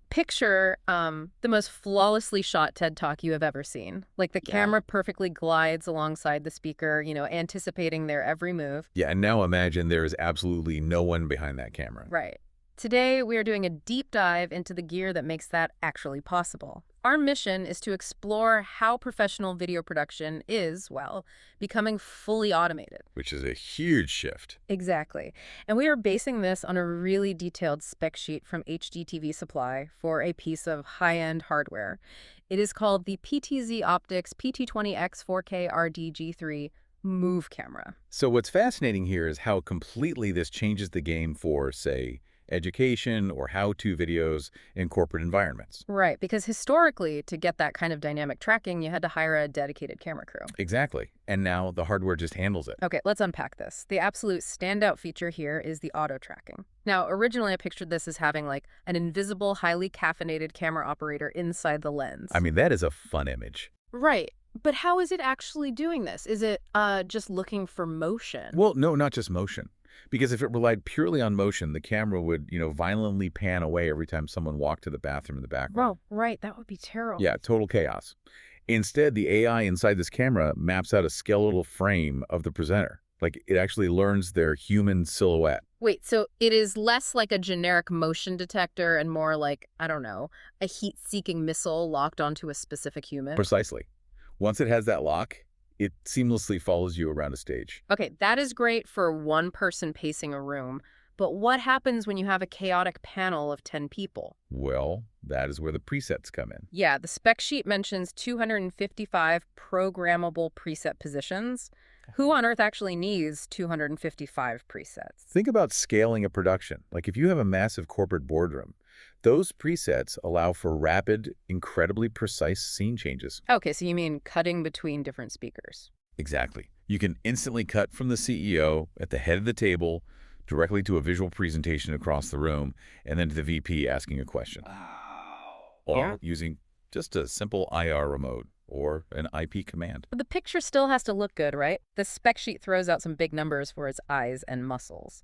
Picture the most flawlessly shot TED Talk you have ever seen. Like the Yeah. camera perfectly glides alongside the speaker, anticipating their every move. Yeah, and now imagine there is absolutely no one behind that camera. Right. Today, we are doing a deep dive into the gear that makes that actually possible. Our mission is to explore how professional video production is, well, becoming fully automated. Which is a huge shift. Exactly. And we are basing this on a really detailed spec sheet from HDTVSupply for a piece of high-end hardware. It is called the PTZOptics PT20X-4K-RD-G3 MOVE Camera. So what's fascinating here is how completely this changes the game for, say, education or how-to videos in corporate environments. Right, because historically, to get that kind of dynamic tracking, you had to hire a dedicated camera crew. Exactly. And now the hardware just handles it. Okay, let's unpack this. The absolute standout feature here is the auto tracking. Now, originally I pictured this as having like an invisible, highly caffeinated camera operator inside the lens. I mean, that is a fun image. Right. But how is it actually doing this? Is it just looking for motion? Well, no, not just motion. Because if it relied purely on motion, the camera would, violently pan away every time someone walked to the bathroom in the background. Oh, right. That would be terrible. Yeah, total chaos. Instead, the AI inside this camera maps out a skeletal frame of the presenter. Like, it actually learns their human silhouette. Wait, so it is less like a generic motion detector and more like, I don't know, a heat-seeking missile locked onto a specific human? Precisely. Once it has that lock, it seamlessly follows you around a stage. Okay, that is great for one person pacing a room, but what happens when you have a chaotic panel of 10 people? Well, that is where the presets come in. Yeah, the spec sheet mentions 255 programmable preset positions. Who on earth actually needs 255 presets? Think about scaling a production. Like if you have a massive corporate boardroom, those presets allow for rapid, incredibly precise scene changes. Okay, so you mean cutting between different speakers. Exactly. You can instantly cut from the CEO at the head of the table directly to a visual presentation across the room and then to the VP asking a question. All using just a simple IR remote or an IP command. But the picture still has to look good, right? The spec sheet throws out some big numbers for its eyes and muscles.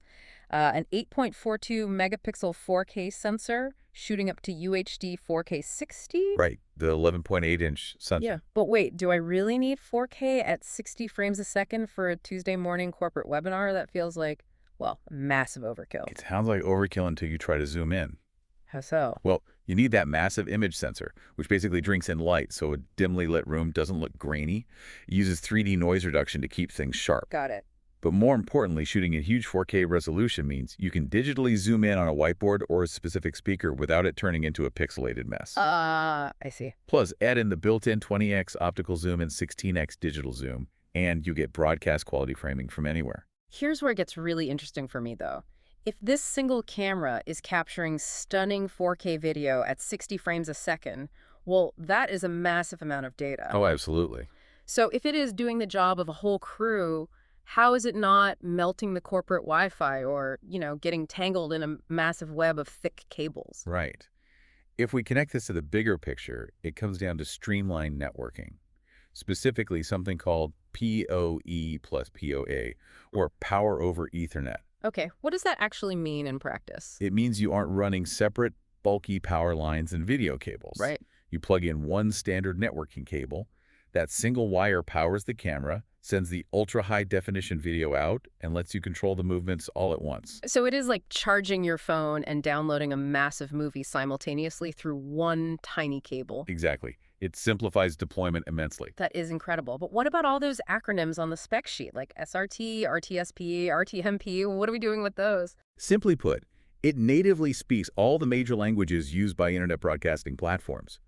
An 8.42 megapixel 4K sensor shooting up to UHD 4K 60? Right, the 11.8-inch sensor. Yeah, but wait, do I really need 4K at 60 frames a second for a Tuesday morning corporate webinar? That feels like, well, massive overkill. It sounds like overkill until you try to zoom in. How so? Well, you need that massive image sensor, which basically drinks in light so a dimly lit room doesn't look grainy. It uses 3D noise reduction to keep things sharp. Got it. But more importantly, shooting at huge 4K resolution means you can digitally zoom in on a whiteboard or a specific speaker without it turning into a pixelated mess. I see. Plus, add in the built-in 20x optical zoom and 16x digital zoom, and you get broadcast quality framing from anywhere. Here's where it gets really interesting for me, though. If this single camera is capturing stunning 4K video at 60 frames a second, well, that is a massive amount of data. Oh, absolutely. So if it is doing the job of a whole crew, how is it not melting the corporate Wi-Fi or, getting tangled in a massive web of thick cables? Right. If we connect this to the bigger picture, it comes down to streamlined networking, specifically something called PoE plus PoA, or Power over Ethernet. Okay, what does that actually mean in practice? It means you aren't running separate, bulky power lines and video cables. Right. You plug in one standard networking cable. That single wire powers the camera, sends the ultra-high-definition video out, and lets you control the movements all at once. So it is like charging your phone and downloading a massive movie simultaneously through one tiny cable. Exactly. It simplifies deployment immensely. That is incredible. But what about all those acronyms on the spec sheet, like SRT, RTSP, RTMP? What are we doing with those? Simply put, it natively speaks all the major languages used by internet broadcasting platforms.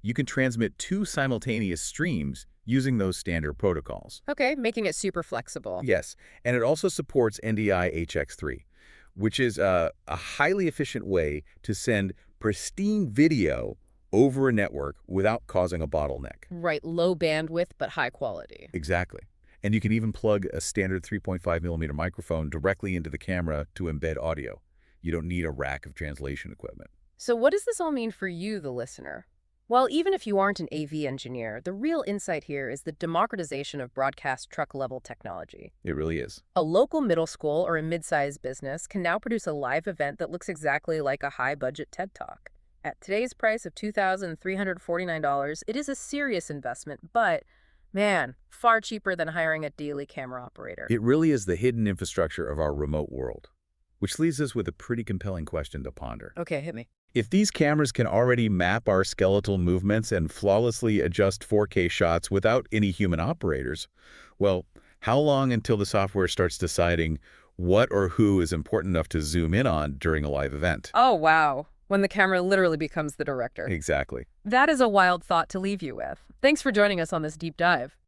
You can transmit 2 simultaneous streams using those standard protocols. Okay, making it super flexible. Yes, and it also supports NDI HX3, which is a highly efficient way to send pristine video over a network without causing a bottleneck. Right, low bandwidth, but high quality. Exactly. And you can even plug a standard 3.5mm microphone directly into the camera to embed audio. You don't need a rack of translation equipment. So what does this all mean for you, the listener? Well, even if you aren't an AV engineer, the real insight here is the democratization of broadcast truck-level technology. It really is. A local middle school or a mid-sized business can now produce a live event that looks exactly like a high-budget TED Talk. At today's price of $2,349, it is a serious investment, but man, far cheaper than hiring a daily camera operator. It really is the hidden infrastructure of our remote world, which leaves us with a pretty compelling question to ponder. Okay, hit me. If these cameras can already map our skeletal movements and flawlessly adjust 4K shots without any human operators, well, how long until the software starts deciding what or who is important enough to zoom in on during a live event? Oh, wow. When the camera literally becomes the director. Exactly. That is a wild thought to leave you with. Thanks for joining us on this deep dive.